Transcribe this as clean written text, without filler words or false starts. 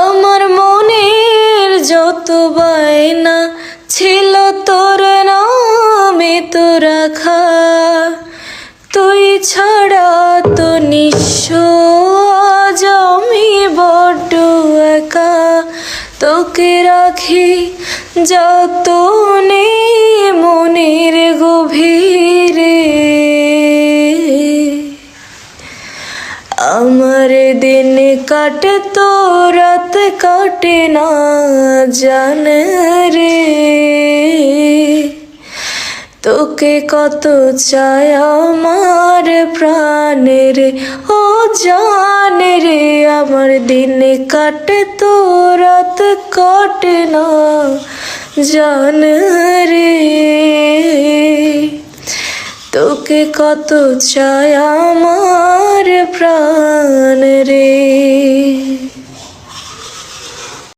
আমার মনের যত বায়না ছিল তোর নামে তো রাখা, তুই ছাড়া তো নিঃস্ব আজ আমি বড্ড একা। তোকে রাখি যতনে মনের গভীরে, আমার দিন কাটে তো রাত কাটে না জানে রে। তোকে কত চাই আমার প্রাণের ও জানে রে, আমার দিন কাটে তো রাত কাটে না জানে রে। তোকে কত চাই আমার প্রাণ রে।